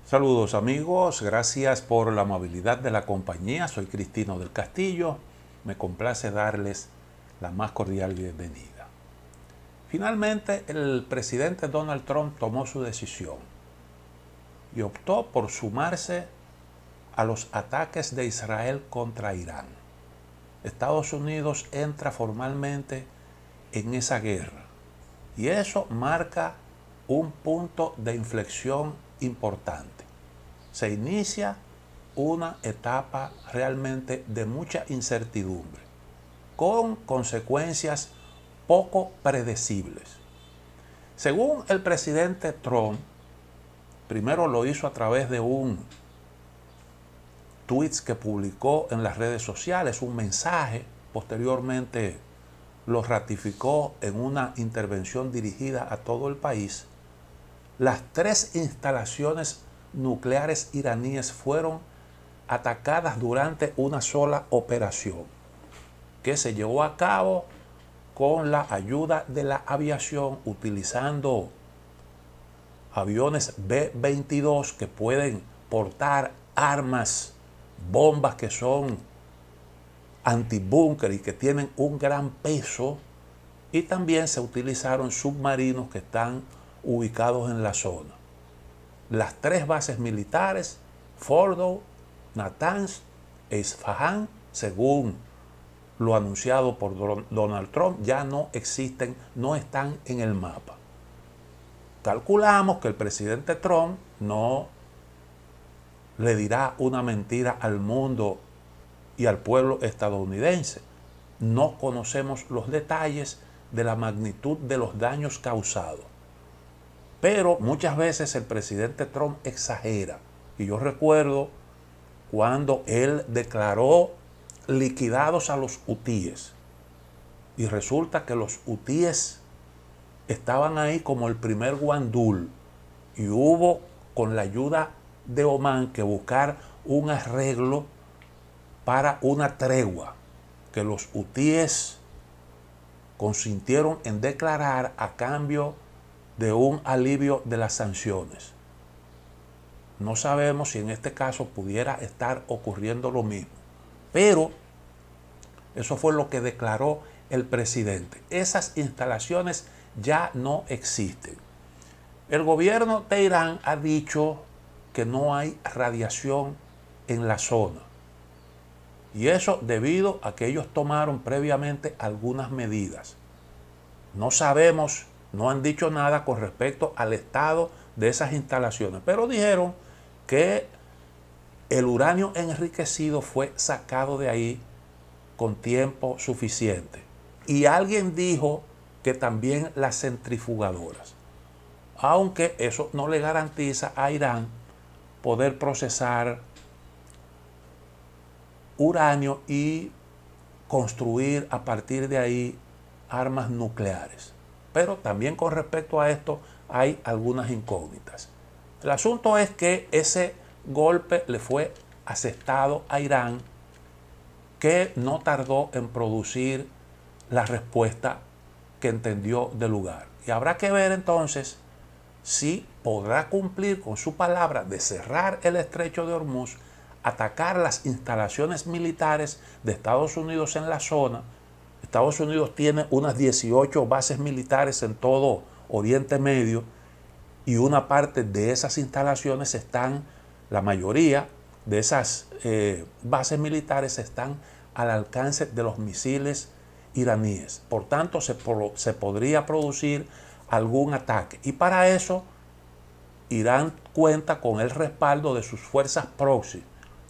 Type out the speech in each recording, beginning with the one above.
Saludos amigos, gracias por la amabilidad de la compañía. Soy Cristino del Castillo. Me complace darles la más cordial bienvenida. Finalmente, el presidente Donald Trump tomó su decisión y optó por sumarse a los ataques de Israel contra Irán. Estados Unidos entra formalmente en esa guerra y eso marca un punto de inflexión importante. Se inicia una etapa realmente de mucha incertidumbre, con consecuencias poco predecibles. Según el presidente Trump, primero lo hizo a través de un tweet que publicó en las redes sociales, un mensaje, posteriormente lo ratificó en una intervención dirigida a todo el país. Las 3 instalaciones nucleares iraníes fueron atacadas durante una sola operación que se llevó a cabo con la ayuda de la aviación, utilizando aviones B-22 que pueden portar armas, bombas que son antibúnker y que tienen un gran peso, y también se utilizaron submarinos que están ubicados en la zona. Las 3 bases militares, Fordow, Natanz e Isfahan, según lo anunciado por Donald Trump, ya no existen, no están en el mapa. Calculamos que el presidente Trump no le dirá una mentira al mundo y al pueblo estadounidense. No conocemos los detalles de la magnitud de los daños causados. Pero muchas veces el presidente Trump exagera. Y yo recuerdo cuando él declaró liquidados a los hutíes. Y resulta que los hutíes estaban ahí como el primer guandul. Y hubo, con la ayuda de Omán, que buscar un arreglo para una tregua que los hutíes consintieron en declarar a cambio de un alivio de las sanciones. No sabemos si en este caso pudiera estar ocurriendo lo mismo, pero eso fue lo que declaró el presidente. Esas instalaciones ya no existen. El gobierno de Irán ha dicho que no hay radiación en la zona, y eso debido a que ellos tomaron previamente algunas medidas. No sabemos, no han dicho nada con respecto al estado de esas instalaciones, pero dijeron que el uranio enriquecido fue sacado de ahí con tiempo suficiente. Y alguien dijo que también las centrifugadoras, aunque eso no le garantiza a Irán poder procesar uranio y construir a partir de ahí armas nucleares. Pero también con respecto a esto hay algunas incógnitas. El asunto es que ese golpe le fue asestado a Irán, que no tardó en producir la respuesta que entendió de lugar. Y habrá que ver entonces si podrá cumplir con su palabra de cerrar el estrecho de Hormuz, atacar las instalaciones militares de Estados Unidos en la zona. Estados Unidos tiene unas 18 bases militares en todo Oriente Medio, y una parte de esas instalaciones están, la mayoría de esas bases militares están al alcance de los misiles iraníes. Por tanto, se podría producir algún ataque. Y para eso, Irán cuenta con el respaldo de sus fuerzas proxy,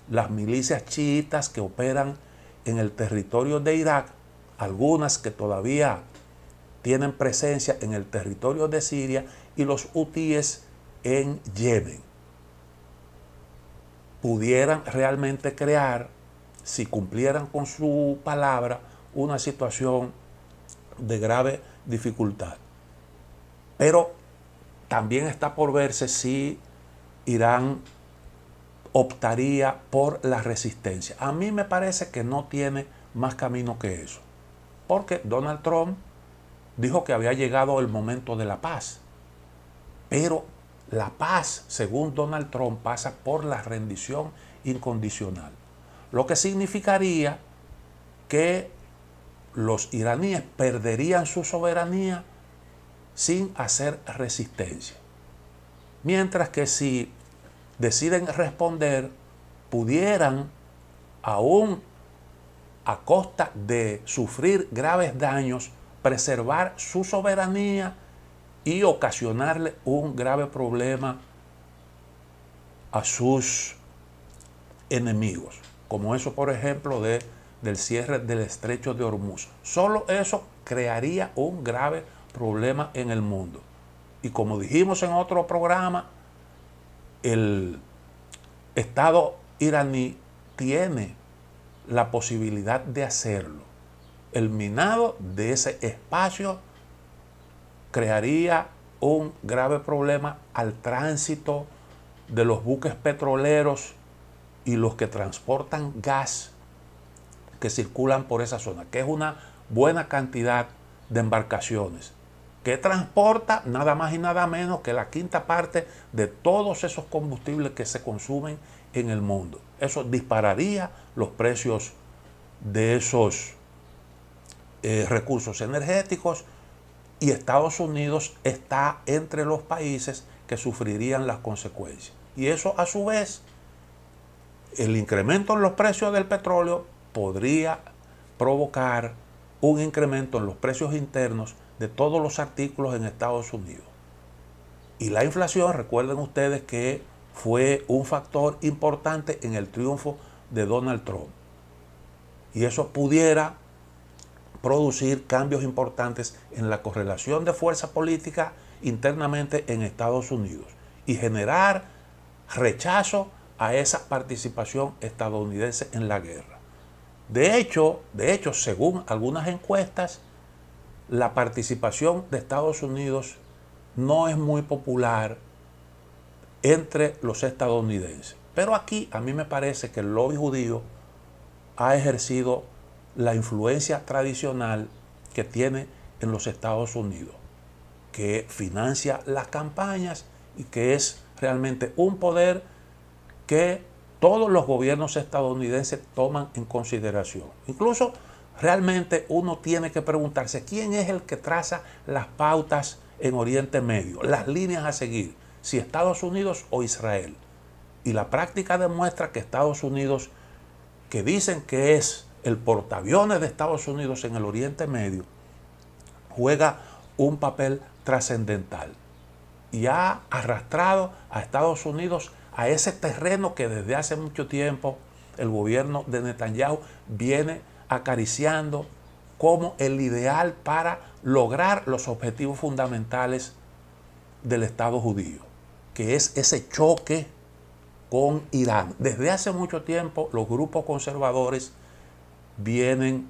las milicias chiitas que operan en el territorio de Irak, algunas que todavía tienen presencia en el territorio de Siria, y los hutíes en Yemen. Pudieran realmente crear, si cumplieran con su palabra, una situación de grave dificultad. Pero también está por verse si Irán optaría por la resistencia. A mí me parece que no tiene más camino que eso, porque Donald Trump dijo que había llegado el momento de la paz, pero La paz, según Donald Trump, pasa por la rendición incondicional, lo que significaría que los iraníes perderían su soberanía sin hacer resistencia. Mientras que si deciden responder, pudieran, aún a costa de sufrir graves daños, preservar su soberanía y ocasionarle un grave problema a sus enemigos, como eso, por ejemplo, del cierre del estrecho de Hormuz. Solo eso crearía un grave problema en el mundo. Y como dijimos en otro programa, el Estado iraní tiene la posibilidad de hacerlo. El minado de ese espacio crearía un grave problema al tránsito de los buques petroleros y los que transportan gas que circulan por esa zona, que es una buena cantidad de embarcaciones, que transporta nada más y nada menos que la quinta parte de todos esos combustibles que se consumen en el mundo. Eso dispararía los precios de esos recursos energéticos, y Estados Unidos está entre los países que sufrirían las consecuencias. Y eso, a su vez, el incremento en los precios del petróleo podría provocar un incremento en los precios internos de todos los artículos en Estados Unidos. Y la inflación, recuerden ustedes que fue un factor importante en el triunfo de Donald Trump. Y eso pudiera producir cambios importantes en la correlación de fuerza política internamente en Estados Unidos y generar rechazo a esa participación estadounidense en la guerra. De hecho, según algunas encuestas, la participación de Estados Unidos no es muy popular entre los estadounidenses. Pero aquí a mí me parece que el lobby judío ha ejercido la influencia tradicional que tiene en los Estados Unidos, que financia las campañas y que es realmente un poder que todos los gobiernos estadounidenses toman en consideración. Incluso realmente uno tiene que preguntarse quién es el que traza las pautas en Oriente Medio, las líneas a seguir, si Estados Unidos o Israel. Y la práctica demuestra que Estados Unidos, que dicen que es el portaaviones de Estados Unidos en el Oriente Medio, juega un papel trascendental y ha arrastrado a Estados Unidos a ese terreno que desde hace mucho tiempo el gobierno de Netanyahu viene acariciando como el ideal para lograr los objetivos fundamentales del Estado judío, que es ese choque con Irán. Desde hace mucho tiempo los grupos conservadores vienen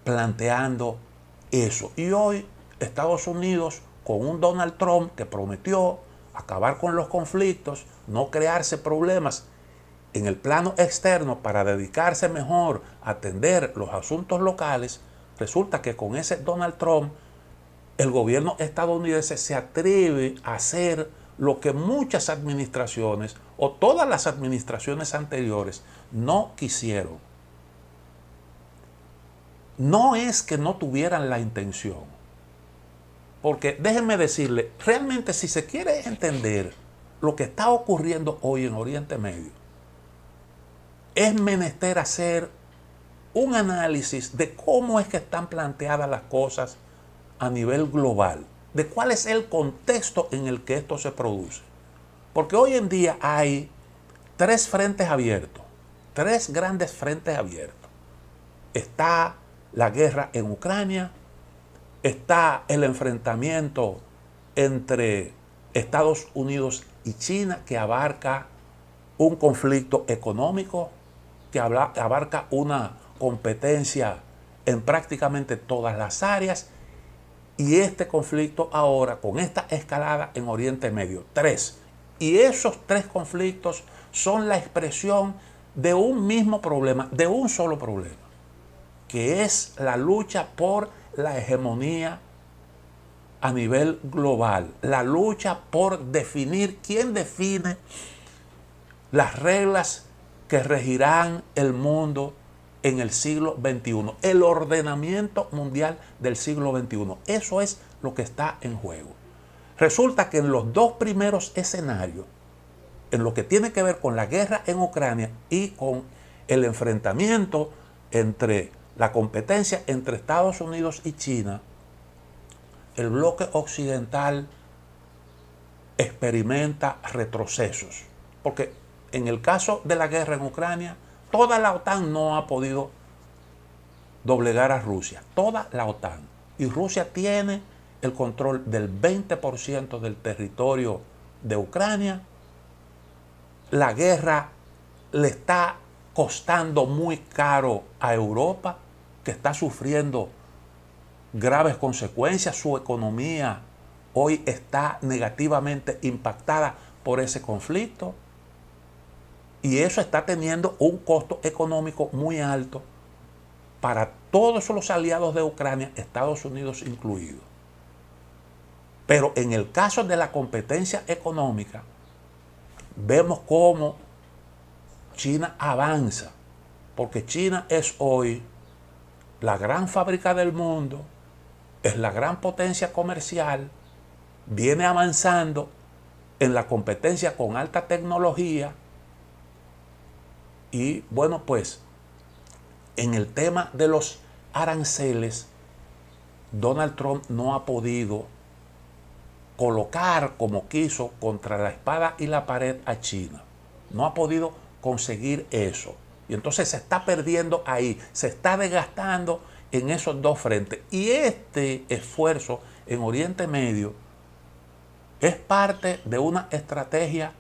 planteando eso. Y hoy Estados Unidos, con un Donald Trump que prometió acabar con los conflictos, no crearse problemas en el plano externo para dedicarse mejor a atender los asuntos locales, resulta que con ese Donald Trump el gobierno estadounidense se atreve a hacer lo que muchas administraciones o todas las administraciones anteriores no quisieron. No es que no tuvieran la intención, porque déjenme decirle, realmente si se quiere entender lo que está ocurriendo hoy en Oriente Medio, es menester hacer un análisis de cómo es que están planteadas las cosas a nivel global, de cuál es el contexto en el que esto se produce. Porque hoy en día hay tres frentes abiertos, tres grandes frentes abiertos. Está la guerra en Ucrania, está el enfrentamiento entre Estados Unidos y China, que abarca un conflicto económico, que abarca una competencia en prácticamente todas las áreas, y este conflicto ahora con esta escalada en Oriente Medio. Tres. Y esos tres conflictos son la expresión de un mismo problema, de un solo problema, que es la lucha por la hegemonía a nivel global, la lucha por definir quién define las reglas que regirán el mundo en el siglo XXI, el ordenamiento mundial del siglo XXI. Eso es lo que está en juego. Resulta que en los dos primeros escenarios, en lo que tiene que ver con la guerra en Ucrania y con el enfrentamiento entre la competencia entre Estados Unidos y China, el bloque occidental experimenta retrocesos. Porque en el caso de la guerra en Ucrania, toda la OTAN no ha podido doblegar a Rusia. Toda la OTAN. Y Rusia tiene el control del 20% del territorio de Ucrania. La guerra le está costando muy caro a Europa, que está sufriendo graves consecuencias. Su economía hoy está negativamente impactada por ese conflicto. Y eso está teniendo un costo económico muy alto para todos los aliados de Ucrania, Estados Unidos incluido. Pero en el caso de la competencia económica, vemos cómo China avanza, porque China es hoy la gran fábrica del mundo, es la gran potencia comercial, viene avanzando en la competencia con alta tecnología. Y bueno, pues en el tema de los aranceles, Donald Trump no ha podido colocar como quiso contra la espada y la pared a China. No ha podido conseguir eso. Y entonces se está perdiendo ahí, se está desgastando en esos dos frentes. Y este esfuerzo en Oriente Medio es parte de una estrategia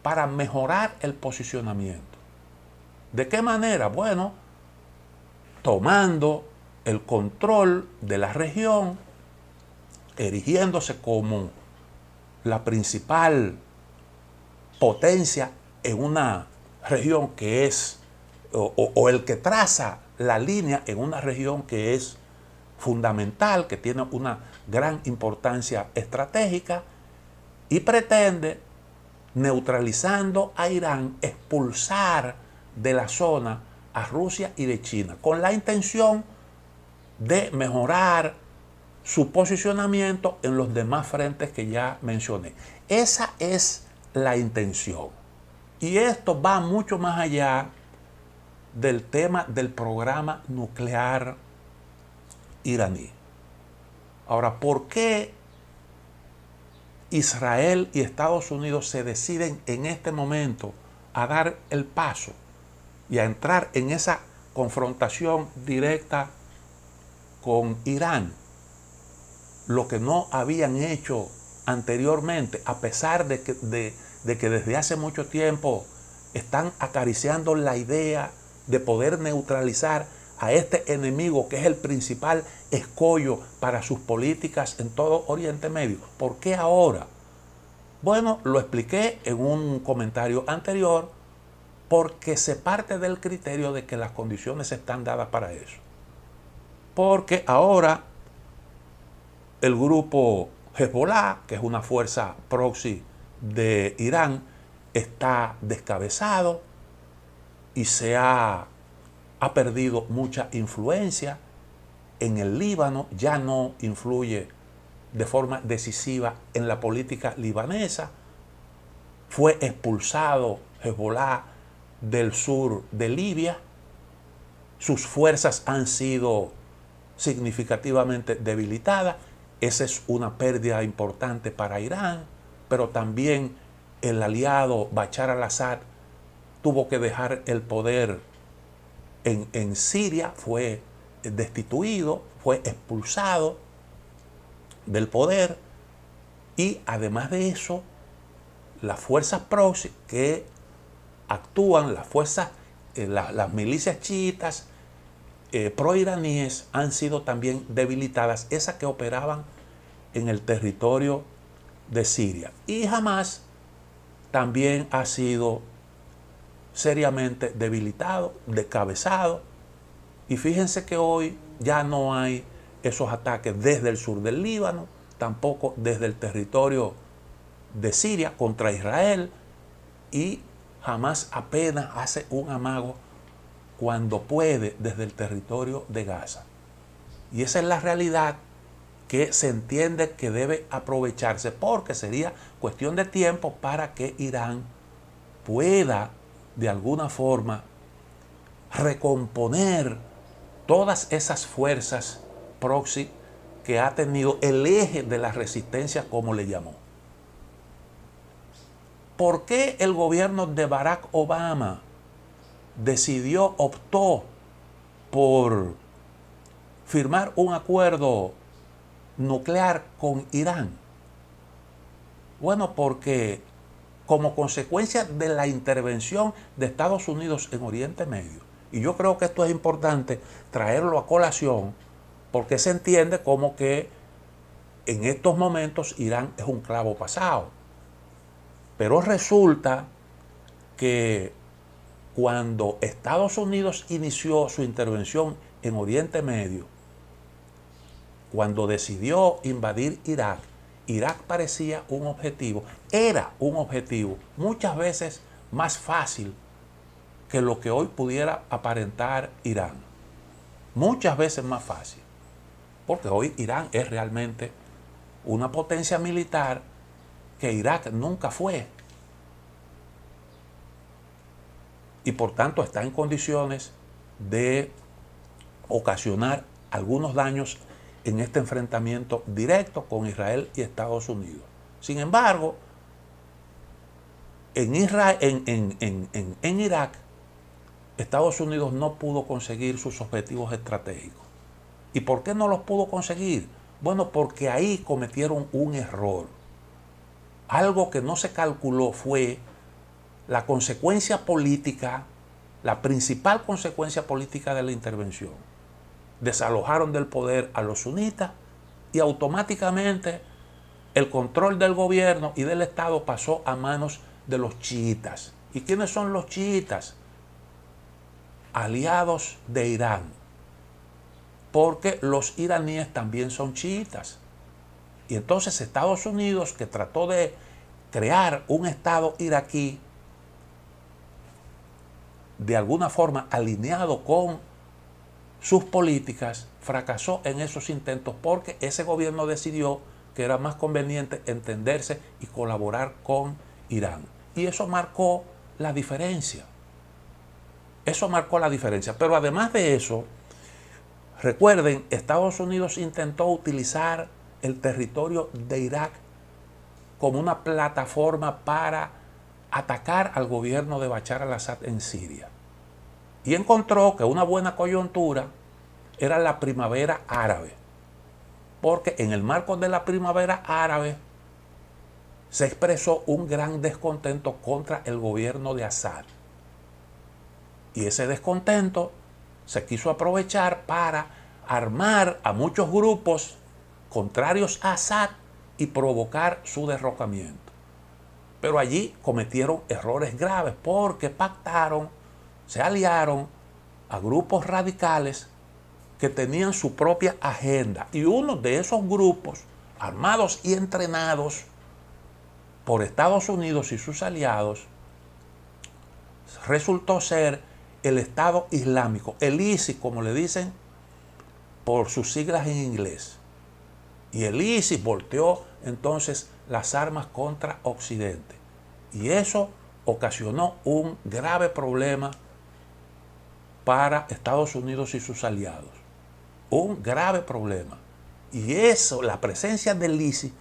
para mejorar el posicionamiento. ¿De qué manera? Bueno, tomando el control de la región, erigiéndose como la principal potencia en una región que es, o el que traza la línea en una región que es fundamental, que tiene una gran importancia estratégica, y pretende, neutralizando a Irán, expulsar de la zona a Rusia y de China, con la intención de mejorar su posicionamiento en los demás frentes que ya mencioné. Esa es la intención. Y esto va mucho más allá del tema del programa nuclear iraní. Ahora, ¿por qué Israel y Estados Unidos se deciden en este momento a dar el paso y a entrar en esa confrontación directa con Irán? Lo que no habían hecho anteriormente, a pesar de que desde hace mucho tiempo están acariciando la idea de poder neutralizar a este enemigo que es el principal escollo para sus políticas en todo Oriente Medio. ¿Por qué ahora? Bueno, lo expliqué en un comentario anterior, porque se parte del criterio de que las condiciones están dadas para eso. Porque ahora el grupo Hezbollah, que es una fuerza proxy de Irán, está descabezado y ha perdido mucha influencia en el Líbano, ya no influye de forma decisiva en la política libanesa. Fue expulsado Hezbollah del sur de Libia. Sus fuerzas han sido significativamente debilitadas. Esa es una pérdida importante para Irán, pero también el aliado Bashar al-Assad tuvo que dejar el poder en Siria, fue destituido, fue expulsado del poder. Y además de eso, las fuerzas proxy que actúan, las fuerzas, las milicias chiitas pro-iraníes han sido también debilitadas, esas que operaban en el territorio de Siria. Y Hamas también ha sido seriamente debilitado, descabezado. Y fíjense que hoy ya no hay esos ataques desde el sur del Líbano, tampoco desde el territorio de Siria contra Israel, y Hamás apenas hace un amago cuando puede desde el territorio de Gaza. Y esa es la realidad que se entiende que debe aprovecharse, porque sería cuestión de tiempo para que Irán pueda de alguna forma recomponer todas esas fuerzas proxy que ha tenido el eje de la resistencia, como le llamó. ¿Por qué el gobierno de Barack Obama optó por firmar un acuerdo nuclear con Irán? Bueno, porque como consecuencia de la intervención de Estados Unidos en Oriente Medio, y yo creo que esto es importante traerlo a colación, porque se entiende como que en estos momentos Irán es un clavo pasado. Pero resulta que cuando Estados Unidos inició su intervención en Oriente Medio, cuando decidió invadir Irak, Irak parecía un objetivo, era un objetivo muchas veces más fácil que lo que hoy pudiera aparentar Irán. Muchas veces más fácil. Porque hoy Irán es realmente una potencia militar que Irak nunca fue. Y por tanto está en condiciones de ocasionar algunos daños en este enfrentamiento directo con Israel y Estados Unidos. Sin embargo, en Irak, Estados Unidos no pudo conseguir sus objetivos estratégicos. ¿Y por qué no los pudo conseguir? Bueno, porque ahí cometieron un error. Algo que no se calculó fue la consecuencia política, la principal consecuencia política de la intervención. Desalojaron del poder a los sunitas y automáticamente el control del gobierno y del Estado pasó a manos de los chiitas. ¿Y quiénes son los chiitas? Aliados de Irán, porque los iraníes también son chiitas. Y entonces Estados Unidos, que trató de crear un Estado iraquí de alguna forma alineado con sus políticas, fracasó en esos intentos porque ese gobierno decidió que era más conveniente entenderse y colaborar con Irán. Y eso marcó la diferencia. Eso marcó la diferencia. Pero además de eso, recuerden, Estados Unidos intentó utilizar el territorio de Irak como una plataforma para atacar al gobierno de Bashar al-Assad en Siria. Y encontró que una buena coyuntura era la primavera árabe. Porque en el marco de la primavera árabe se expresó un gran descontento contra el gobierno de Assad. Y ese descontento se quiso aprovechar para armar a muchos grupos contrarios a Assad y provocar su derrocamiento. Pero allí cometieron errores graves porque pactaron, se aliaron a grupos radicales que tenían su propia agenda. Y uno de esos grupos, armados y entrenados por Estados Unidos y sus aliados, resultó ser el Estado Islámico, el ISIS, como le dicen por sus siglas en inglés. Y el ISIS volteó entonces las armas contra Occidente. Y eso ocasionó un grave problema para Estados Unidos y sus aliados. Un grave problema. Y eso, la presencia del ISIS,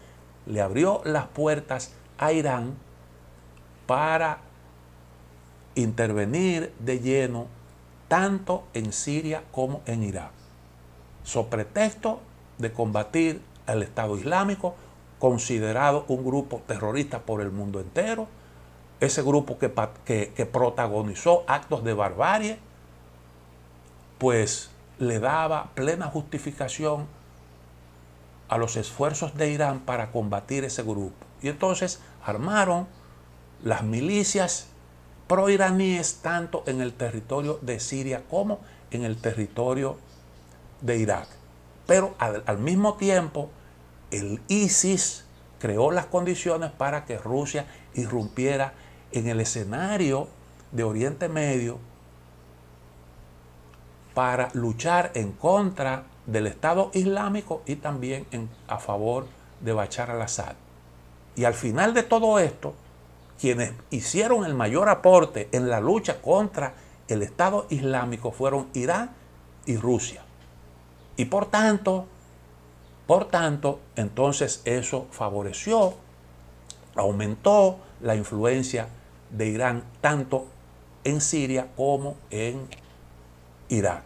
le abrió las puertas a Irán para intervenir de lleno tanto en Siria como en Irak, so pretexto de combatir al Estado Islámico, considerado un grupo terrorista por el mundo entero, ese grupo que protagonizó actos de barbarie, pues le daba plena justificación a los esfuerzos de Irán para combatir ese grupo. Y entonces armaron las milicias proiraníes tanto en el territorio de Siria como en el territorio de Irak. Pero al mismo tiempo el ISIS creó las condiciones para que Rusia irrumpiera en el escenario de Oriente Medio para luchar en contra del Estado Islámico y también a favor de Bashar al-Assad. Y al final de todo esto, quienes hicieron el mayor aporte en la lucha contra el Estado Islámico fueron Irán y Rusia. Y por tanto, entonces eso favoreció, aumentó la influencia de Irán tanto en Siria como en Irak.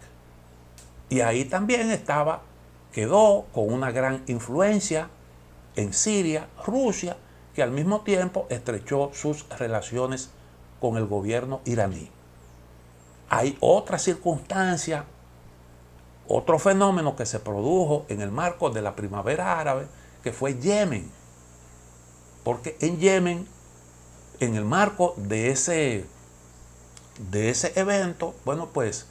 Y ahí también quedó con una gran influencia en Siria, Rusia, que al mismo tiempo estrechó sus relaciones con el gobierno iraní. Hay otra circunstancia, otro fenómeno que se produjo en el marco de la primavera árabe, que fue Yemen. Porque en Yemen, en el marco de ese evento, bueno, pues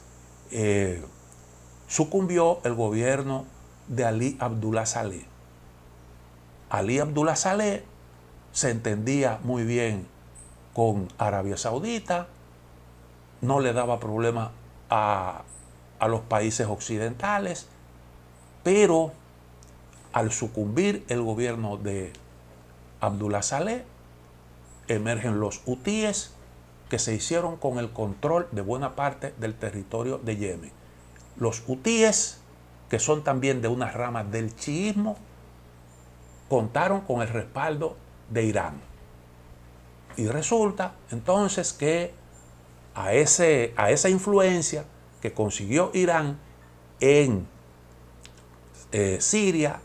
sucumbió el gobierno de Ali Abdullah Saleh. Ali Abdullah Saleh se entendía muy bien con Arabia Saudita, no le daba problema a los países occidentales, pero al sucumbir el gobierno de Abdullah Saleh, emergen los hutíes que se hicieron con el control de buena parte del territorio de Yemen. Los hutíes, que son también de una rama del chiismo, contaron con el respaldo de Irán. Y resulta entonces que a esa influencia que consiguió Irán en Siria,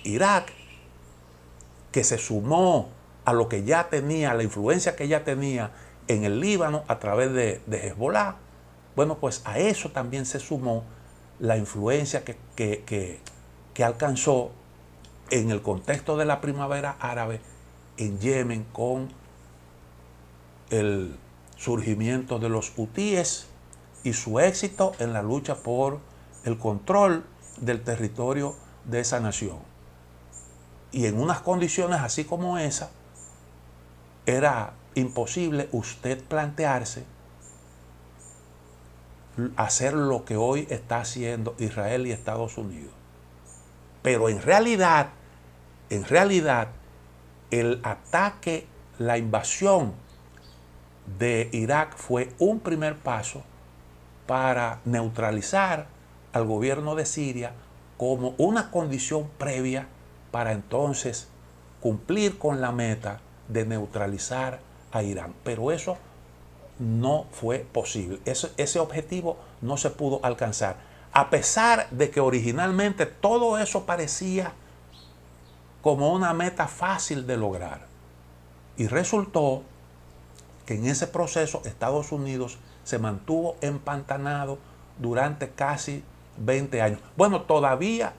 Irak, que se sumó a lo que ya tenía, la influencia que ya tenía en el Líbano a través de Hezbollah, bueno, pues a eso también se sumó la influencia que alcanzó en el contexto de la primavera árabe en Yemen con el surgimiento de los hutíes y su éxito en la lucha por el control del territorio de esa nación. Y en unas condiciones así como esa, era imposible usted plantearse hacer lo que hoy está haciendo Israel y Estados Unidos. Pero en realidad, el ataque, la invasión de Irak fue un primer paso para neutralizar al gobierno de Siria como una condición previa para entonces cumplir con la meta de neutralizar a Irán. Pero eso no fue posible. Ese objetivo no se pudo alcanzar. A pesar de que originalmente todo eso parecía como una meta fácil de lograr. Y resultó que en ese proceso Estados Unidos se mantuvo empantanado durante casi 20 años. Bueno, todavía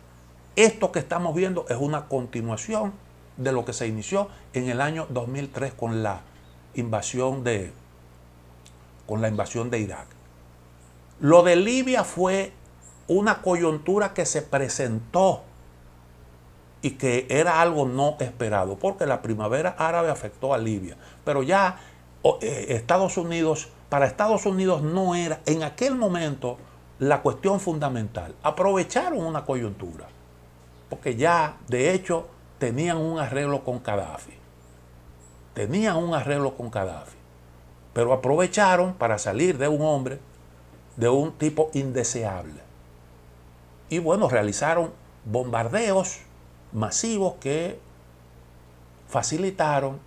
esto que estamos viendo es una continuación de lo que se inició en el año 2003 con la invasión de Irak. Lo de Libia fue una coyuntura que se presentó y que era algo no esperado, porque la primavera árabe afectó a Libia. Pero ya para Estados Unidos no era en aquel momento la cuestión fundamental. Aprovecharon una coyuntura, porque ya de hecho tenían un arreglo con Gaddafi. Pero aprovecharon para salir de un hombre, de un tipo indeseable. Y bueno, realizaron bombardeos masivos que facilitaron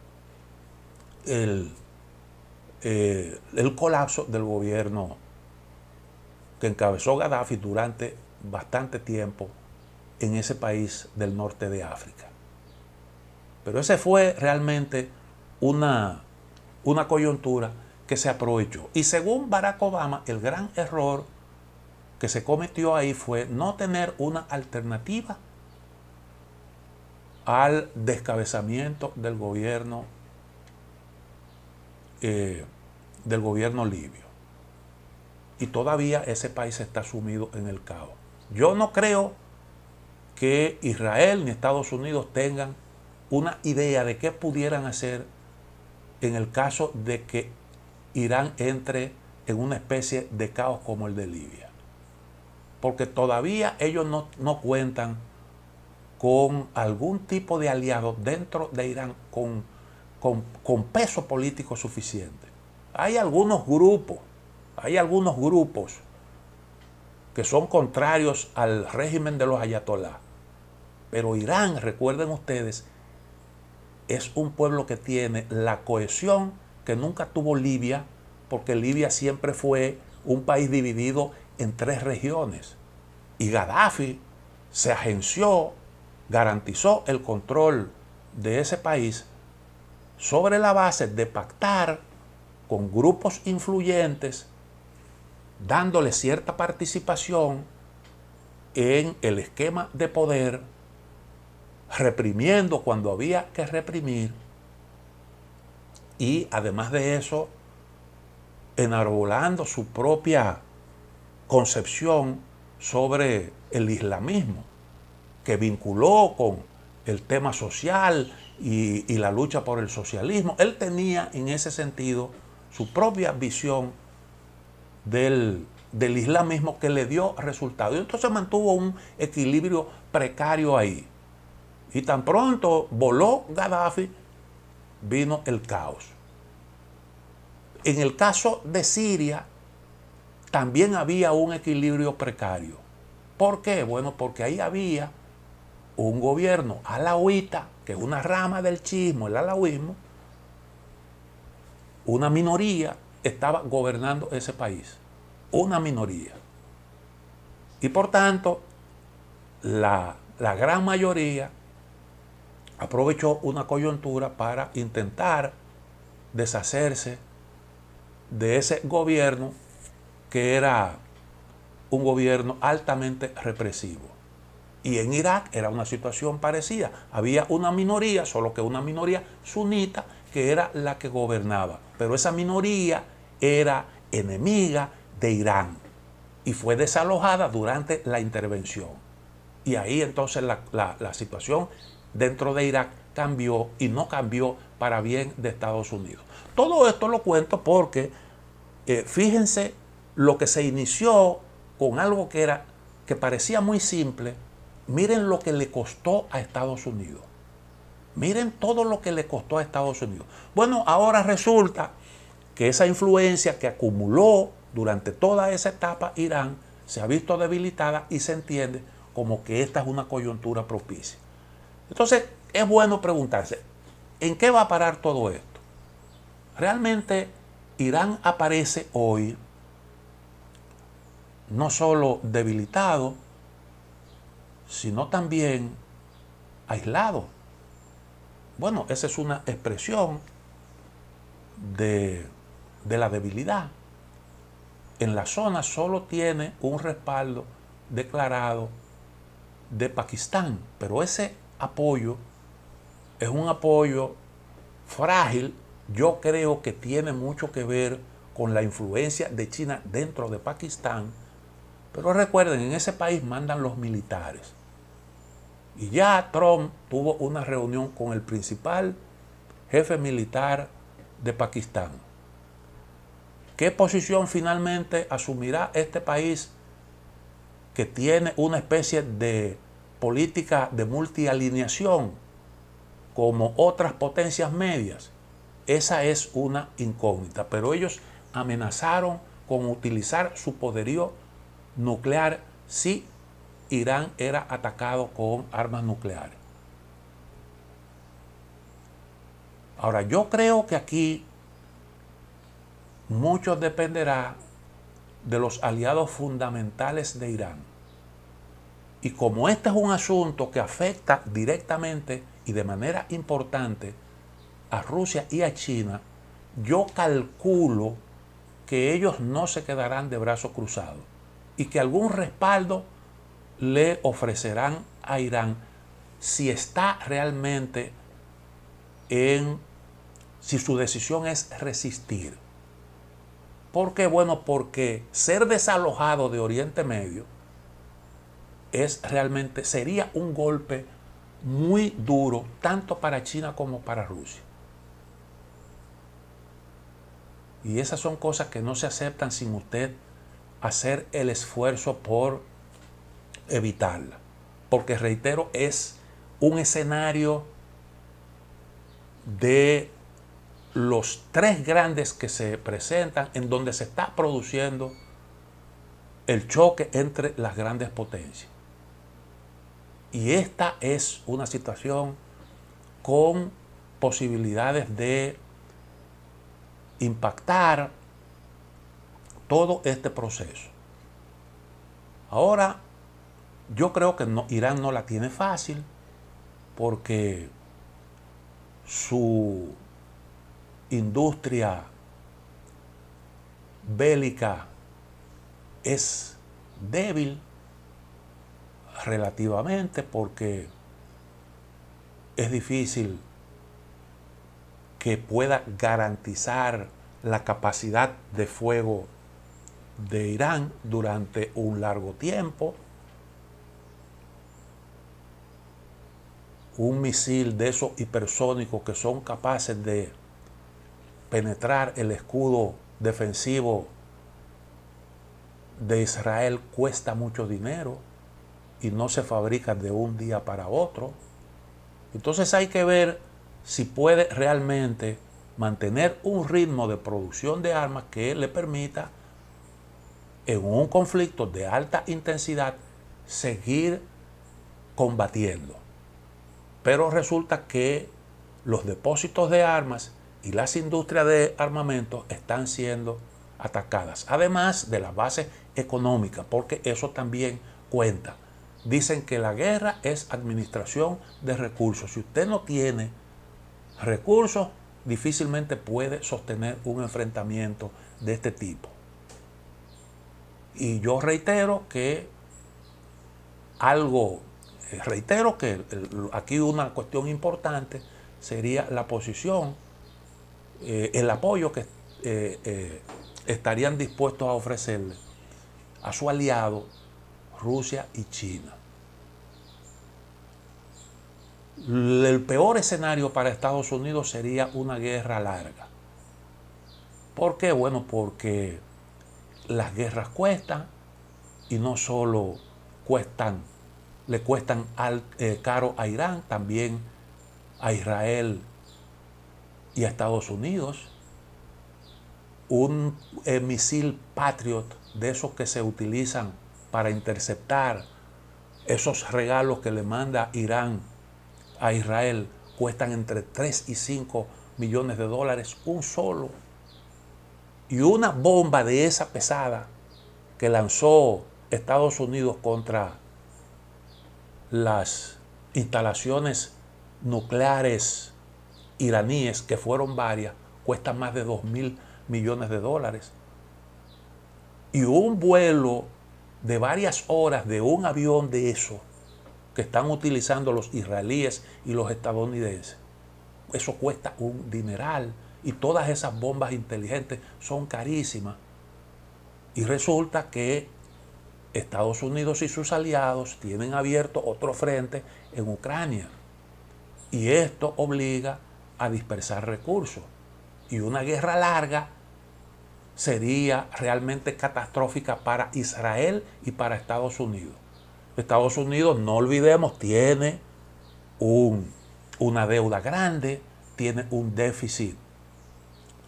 el colapso del gobierno que encabezó Gaddafi durante bastante tiempo en ese país del norte de África. Pero ese fue realmente una coyuntura que se aprovechó. Y según Barack Obama, el gran error que se cometió ahí fue no tener una alternativa al descabezamiento del gobierno libio. Y todavía ese país está sumido en el caos. Yo no creo que Israel ni Estados Unidos tengan una idea de qué pudieran hacer en el caso de que Irán entre en una especie de caos como el de Libia. Porque todavía ellos no cuentan con algún tipo de aliado dentro de Irán con peso político suficiente. Hay algunos grupos que son contrarios al régimen de los ayatolás. Pero Irán, recuerden ustedes, es un pueblo que tiene la cohesión que nunca tuvo Libia, porque Libia siempre fue un país dividido en 3 regiones. Y Gaddafi se agenció, garantizó el control de ese país sobre la base de pactar con grupos influyentes, dándole cierta participación en el esquema de poder, reprimiendo cuando había que reprimir, y además de eso, enarbolando su propia concepción sobre el islamismo, que vinculó con el tema social y la lucha por el socialismo. Él tenía en ese sentido su propia visión del islamismo que le dio resultados. Y entonces mantuvo un equilibrio precario ahí. Y tan pronto voló Gaddafi, vino el caos. En el caso de Siria, también había un equilibrio precario. ¿Por qué? Bueno, porque ahí había un gobierno alauita, que es una rama del chiismo, el alauismo. Una minoría estaba gobernando ese país. Una minoría. Y por tanto, la gran mayoría aprovechó una coyuntura para intentar deshacerse de ese gobierno, que era un gobierno altamente represivo. Y en Irak era una situación parecida. Había una minoría, solo que una minoría sunita, que era la que gobernaba. Pero esa minoría era enemiga de Irán y fue desalojada durante la intervención. Y ahí entonces la situación dentro de Irak cambió, y no cambió para bien de Estados Unidos. Todo esto lo cuento porque fíjense lo que se inició con algo que parecía muy simple. Miren lo que le costó a Estados Unidos. Miren todo lo que le costó a Estados Unidos. Bueno, ahora resulta que esa influencia que acumuló durante toda esa etapa Irán se ha visto debilitada y se entiende como que esta es una coyuntura propicia. Entonces, es bueno preguntarse, ¿en qué va a parar todo esto? Realmente Irán aparece hoy no solo debilitado, sino también aislado. Bueno, esa es una expresión de la debilidad. En la zona solo tiene un respaldo declarado de Pakistán, pero ese apoyo es un apoyo frágil. Yo creo que tiene mucho que ver con la influencia de China dentro de Pakistán. Pero recuerden, en ese país mandan los militares. Y ya Trump tuvo una reunión con el principal jefe militar de Pakistán. ¿Qué posición finalmente asumirá este país que tiene una especie de política de multialineación como otras potencias medias? Esa es una incógnita, pero ellos amenazaron con utilizar su poderío nuclear si Irán era atacado con armas nucleares. Ahora, yo creo que aquí mucho dependerá de los aliados fundamentales de Irán. Y como este es un asunto que afecta directamente y de manera importante a Rusia y a China, yo calculo que ellos no se quedarán de brazos cruzados y que algún respaldo le ofrecerán a Irán si está realmente si su decisión es resistir. ¿Por qué? Bueno, porque ser desalojado de Oriente Medio sería un golpe muy duro tanto para China como para Rusia. Y esas son cosas que no se aceptan sin usted hacer el esfuerzo por evitarla. Porque, reitero, es un escenario de los tres grandes que se presentan en donde se está produciendo el choque entre las grandes potencias. Y esta es una situación con posibilidades de impactar todo este proceso. Ahora, yo creo que Irán no la tiene fácil porque su industria bélica es débil relativamente, porque es difícil que pueda garantizar la capacidad de fuego de Irán durante un largo tiempo. Un misil de esos hipersónicos que son capaces de penetrar el escudo defensivo de Israel cuesta mucho dinero y no se fabrica de un día para otro. Entonces hay que ver si puede realmente mantener un ritmo de producción de armas que le permita, en un conflicto de alta intensidad, seguir combatiendo. Pero resulta que los depósitos de armas y las industrias de armamento están siendo atacadas, además de las bases económicas, porque eso también cuenta. Dicen que la guerra es administración de recursos. Si usted no tiene recursos, difícilmente puede sostener un enfrentamiento de este tipo. Y yo reitero que aquí una cuestión importante sería la posición, el apoyo que estarían dispuestos a ofrecerle a su aliado Rusia y China. El peor escenario para Estados Unidos sería una guerra larga. ¿Por qué? Bueno, porque las guerras cuestan, y no solo le cuestan caro a Irán, también a Israel y a Estados Unidos. Un misil Patriot, de esos que se utilizan para interceptar esos regalos que le manda Irán a Israel, cuestan entre 3 y 5 millones de dólares un solo. Y una bomba de esa pesada que lanzó Estados Unidos contra las instalaciones nucleares iraníes, que fueron varias, cuesta más de 2.000 millones de dólares. Y un vuelo de varias horas de un avión de eso que están utilizando los israelíes y los estadounidenses, eso cuesta un dineral. Y todas esas bombas inteligentes son carísimas. Y resulta que Estados Unidos y sus aliados tienen abierto otro frente en Ucrania. Y esto obliga a dispersar recursos. Y una guerra larga sería realmente catastrófica para Israel y para Estados Unidos. Estados Unidos, no olvidemos, tiene una deuda grande, tiene un déficit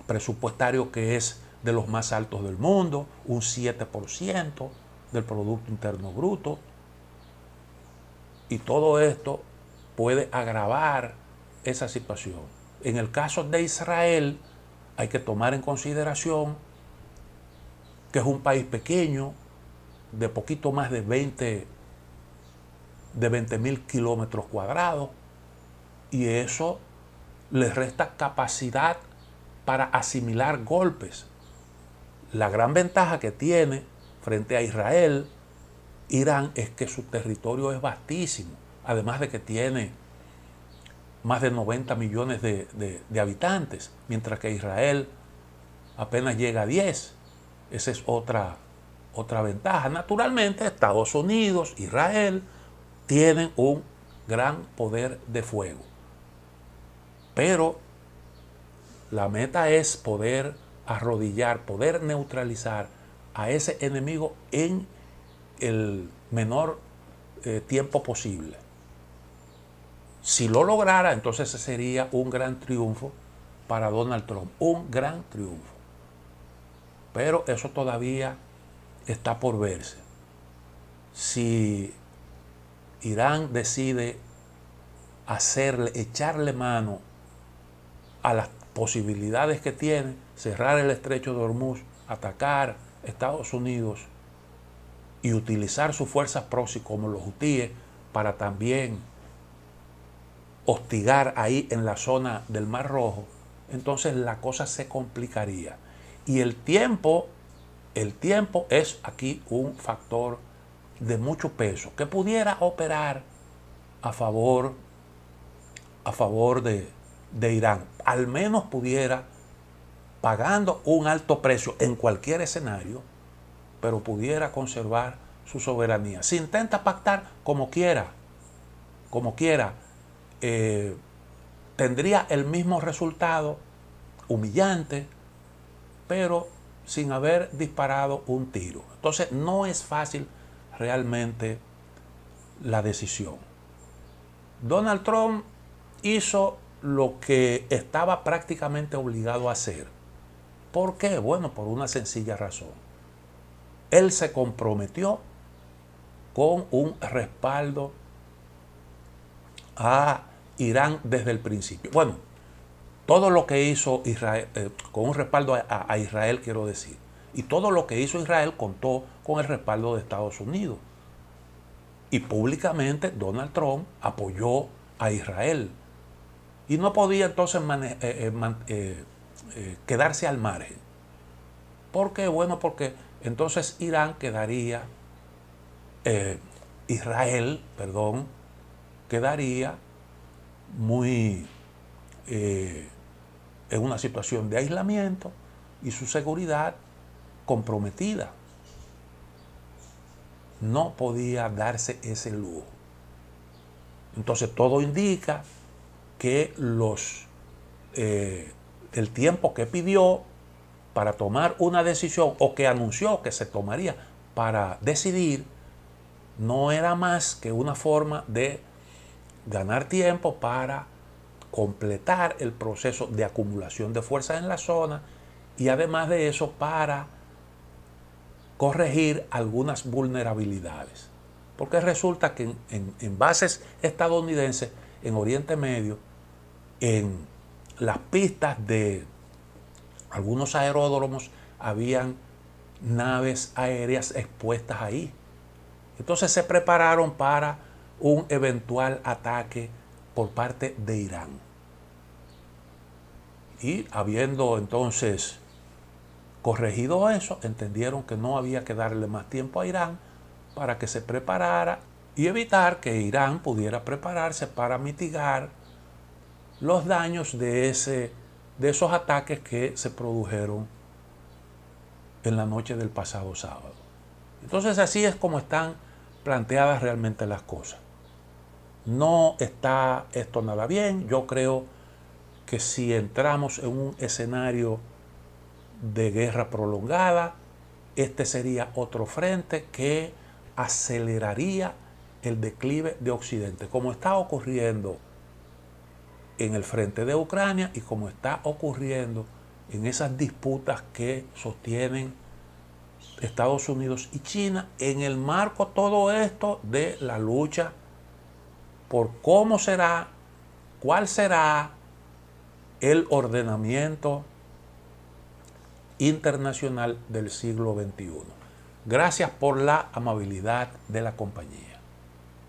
presupuestario que es de los más altos del mundo, un 7% del Producto Interno Bruto. Y todo esto puede agravar esa situación. En el caso de Israel, hay que tomar en consideración que es un país pequeño, de poquito más de 20.000 kilómetros cuadrados, y eso les resta capacidad para asimilar golpes. La gran ventaja que tiene frente a Israel, Irán, es que su territorio es vastísimo, además de que tiene más de 90 millones de habitantes, mientras que Israel apenas llega a 10. Esa es otra otra ventaja. Naturalmente, Estados Unidos, Israel, tienen un gran poder de fuego. Pero la meta es poder arrodillar, poder neutralizar a ese enemigo en el menor tiempo posible. Si lo lograra, entonces ese sería un gran triunfo para Donald Trump, un gran triunfo. Pero eso todavía está por verse. Si Irán decide echarle mano a las posibilidades que tiene, cerrar el estrecho de Hormuz, atacar Estados Unidos y utilizar sus fuerzas proxy como los hutíes para también hostigar ahí en la zona del Mar Rojo, entonces la cosa se complicaría. Y el tiempo es aquí un factor de mucho peso que pudiera operar a favor de Irán. Al menos pudiera, pagando un alto precio en cualquier escenario, pero pudiera conservar su soberanía. Si intenta pactar como quiera, tendría el mismo resultado, humillante, pero sin haber disparado un tiro. Entonces no es fácil realmente la decisión. Donald Trump hizo lo que estaba prácticamente obligado a hacer. ¿Por qué? Bueno, por una sencilla razón. Él se comprometió con un respaldo a Irán desde el principio. Bueno, todo lo que hizo Israel, con un respaldo a Israel, quiero decir, y todo lo que hizo Israel contó con el respaldo de Estados Unidos. Y públicamente Donald Trump apoyó a Israel. Y no podía entonces quedarse al margen. ¿Por qué? Bueno, porque entonces Israel quedaría muy en una situación de aislamiento y su seguridad comprometida. No podía darse ese lujo. Entonces todo indica que el tiempo que pidió para tomar una decisión o que anunció que se tomaría para decidir no era más que una forma de ganar tiempo para completar el proceso de acumulación de fuerzas en la zona y además de eso para corregir algunas vulnerabilidades. Porque resulta que en bases estadounidenses, en Oriente Medio, en las pistas de algunos aeródromos habían naves aéreas expuestas ahí. Entonces se prepararon para un eventual ataque por parte de Irán. Y habiendo entonces corregido eso, entendieron que no había que darle más tiempo a Irán para que se preparara y evitar que Irán pudiera prepararse para mitigar los daños de esos ataques que se produjeron en la noche del pasado sábado. Entonces así es como están planteadas realmente las cosas. No está esto nada bien. Yo creo que si entramos en un escenario de guerra prolongada, este sería otro frente que aceleraría el declive de Occidente, como está ocurriendo en el frente de Ucrania y como está ocurriendo en esas disputas que sostienen Estados Unidos y China en el marco todo esto de la lucha por cómo será, cuál será el ordenamiento internacional del siglo XXI. Gracias por la amabilidad de la compañía.